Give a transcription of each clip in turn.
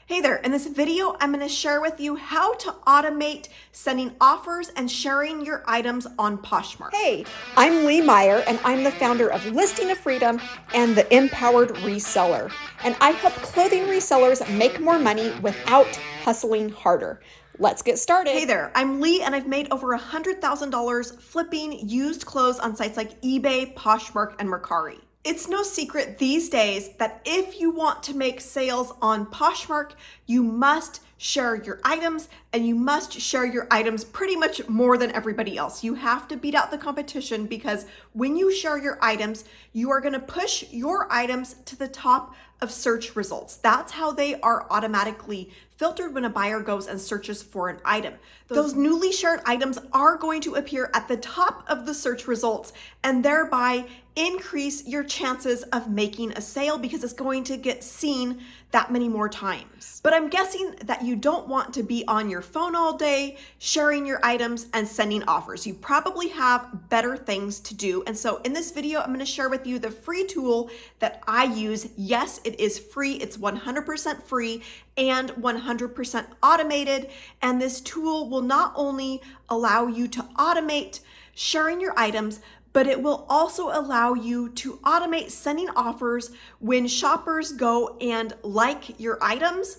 Hey there, in this video, I'm going to share with you how to automate sending offers and sharing your items on Poshmark. Hey, I'm Lee Meyer, and I'm the founder of Listing of Freedom and the Empowered Reseller. And I help clothing resellers make more money without hustling harder. Let's get started. Hey there, I'm Lee, and I've made over $100,000 flipping used clothes on sites like eBay, Poshmark, and Mercari. It's no secret these days that if you want to make sales on Poshmark, you must share your items, and you must share your items pretty much more than everybody else. You have to beat out the competition because when you share your items, you are going to push your items to the top of search results. That's how they are automatically filtered when a buyer goes and searches for an item. Those newly shared items are going to appear at the top of the search results and thereby increase your chances of making a sale because it's going to get seen that many more times. But I'm guessing that you don't want to be on your phone all day sharing your items and sending offers. You probably have better things to do. And so in this video, I'm going to share with you the free tool that I use. Yes, it is free. It's 100% free and 100% automated. And this tool will not only allow you to automate sharing your items, but it will also allow you to automate sending offers when shoppers go and like your items,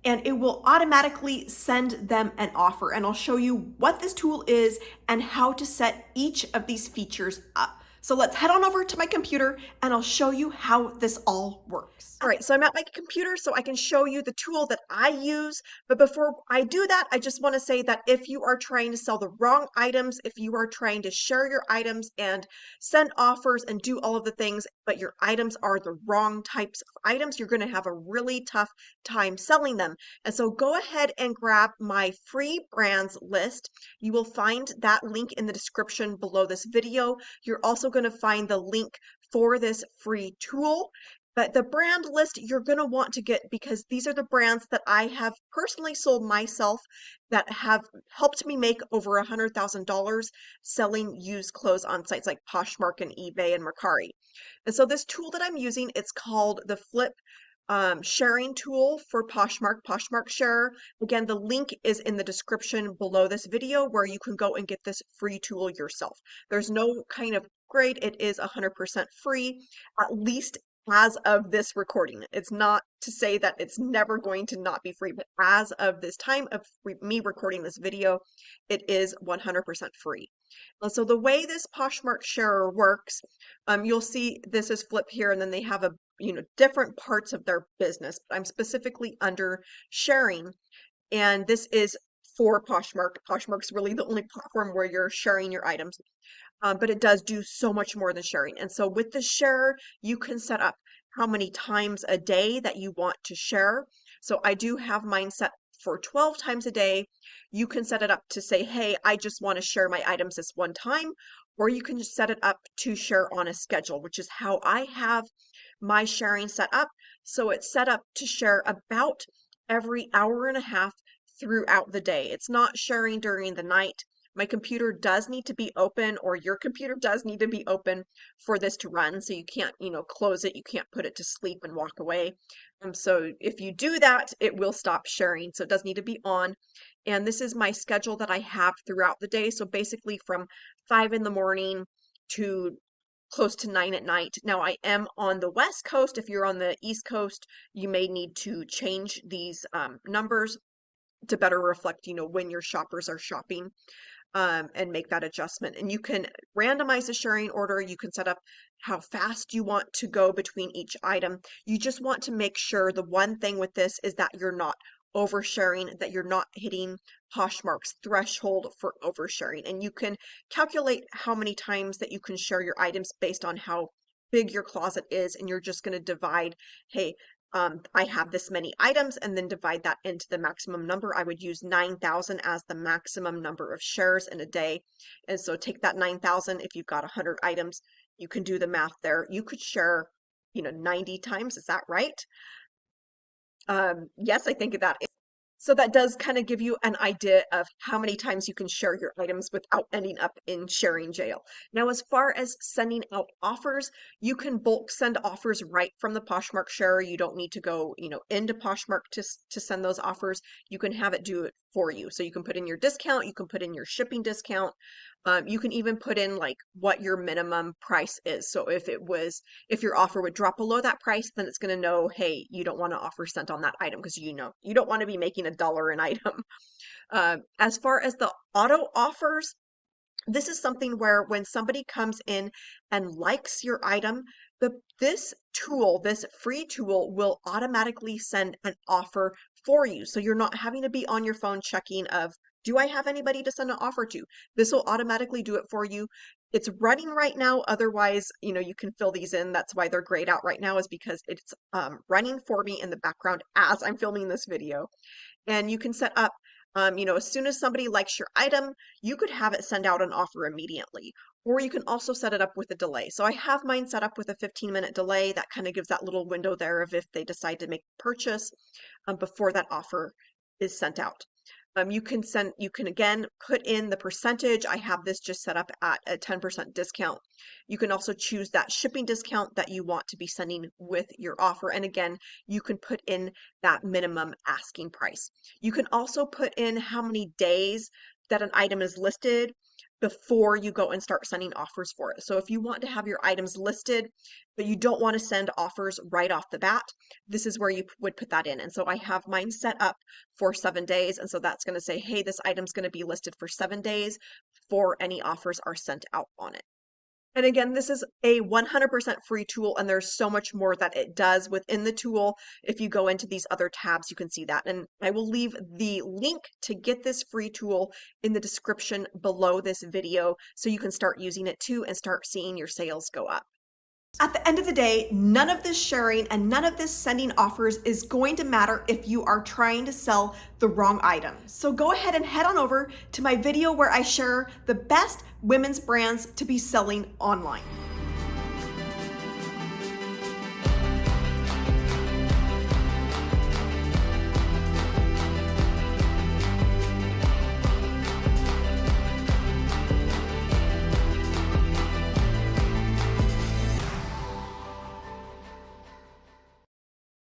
and it will automatically send them an offer. And I'll show you what this tool is and how to set each of these features up. So let's head on over to my computer and I'll show you how this all works. All right, so I'm at my computer so I can show you the tool that I use. But before I do that, I just want to say that if you are trying to sell the wrong items, if you are trying to share your items and send offers and do all of the things, but your items are the wrong types of items, you're going to have a really tough time selling them. And so go ahead and grab my free brands list. You will find that link in the description below this video. You're also going to find the link for this free tool. But the brand list you're going to want to get because these are the brands that I have personally sold myself that have helped me make over $100,000 selling used clothes on sites like Poshmark and eBay and Mercari. And so this tool that I'm using, it's called the Flip sharing tool for Poshmark Share. Again, the link is in the description below this video where you can go and get this free tool yourself. There's no kind of grade. It is 100% free, at least as of this recording. It's not to say that it's never going to not be free, but as of this time of me recording this video, it is 100% free. And so the way this Poshmark Sharer works, you'll see this is Flip here, and then they have a different parts of their business. But I'm specifically under sharing, and this is for Poshmark. Poshmark's really the only platform where you're sharing your items. But it does do so much more than sharing. And so with the share, you can set up how many times a day that you want to share. So I do have mine set for 12 times a day. You can set it up to say, hey, I just want to share my items this one time, or you can just set it up to share on a schedule, which is how I have my sharing set up. So it's set up to share about every hour and a half throughout the day. It's not sharing during the night. My computer does need to be open, or your computer does need to be open for this to run. So you can't, close it. You can't put it to sleep and walk away. So if you do that, it will stop sharing. So it does need to be on. And this is my schedule that I have throughout the day. So basically from 5 in the morning to close to 9 at night. Now I am on the West Coast. If you're on the East Coast, you may need to change these numbers to better reflect, when your shoppers are shopping. And make that adjustment. And you can randomize the sharing order. You can set up how fast you want to go between each item. You just want to make sure the one thing with this is that you're not oversharing, that you're not hitting Poshmark's threshold for oversharing. And you can calculate how many times that you can share your items based on how big your closet is, and you're just going to divide, hey, I have this many items, and then divide that into the maximum number. I would use 9,000 as the maximum number of shares in a day. And so take that 9,000, if you've got 100 items, you can do the math there. You could share, 90 times. Is that right? Yes, I think that is. So that does kind of give you an idea of how many times you can share your items without ending up in sharing jail. Now, as far as sending out offers, you can bulk send offers right from the Poshmark sharer. You don't need to go, into Poshmark to send those offers. You can have it do it for you. So you can put in your discount, you can put in your shipping discount. You can even put in like what your minimum price is. So if your offer would drop below that price, then it's going to know, hey, you don't want to offer sent on that item because you don't want to be making $1 an item. As far as the auto offers, this is something where when somebody comes in and likes your item, this free tool will automatically send an offer for you. So you're not having to be on your phone checking of, do I have anybody to send an offer to? This will automatically do it for you. It's running right now. Otherwise, you can fill these in. That's why they're grayed out right now, is because it's running for me in the background as I'm filming this video. And you can set up, as soon as somebody likes your item, you could have it send out an offer immediately. Or you can also set it up with a delay. So I have mine set up with a 15-minute delay. That kind of gives that little window there of if they decide to make a purchase before that offer is sent out. You can again put in the percentage. I have this just set up at a 10% discount. You can also choose that shipping discount that you want to be sending with your offer. And again, you can put in that minimum asking price. You can also put in how many days that an item is listed before you go and start sending offers for it. So if you want to have your items listed, but you don't want to send offers right off the bat, this is where you would put that in. And so I have mine set up for 7 days. And so that's going to say, hey, this item's going to be listed for 7 days before any offers are sent out on it. And again, this is a 100% free tool, and there's so much more that it does within the tool. If you go into these other tabs, you can see that. And I will leave the link to get this free tool in the description below this video so you can start using it too and start seeing your sales go up. At the end of the day, none of this sharing and none of this sending offers is going to matter if you are trying to sell the wrong item. So go ahead and head on over to my video where I share the best women's brands to be selling online.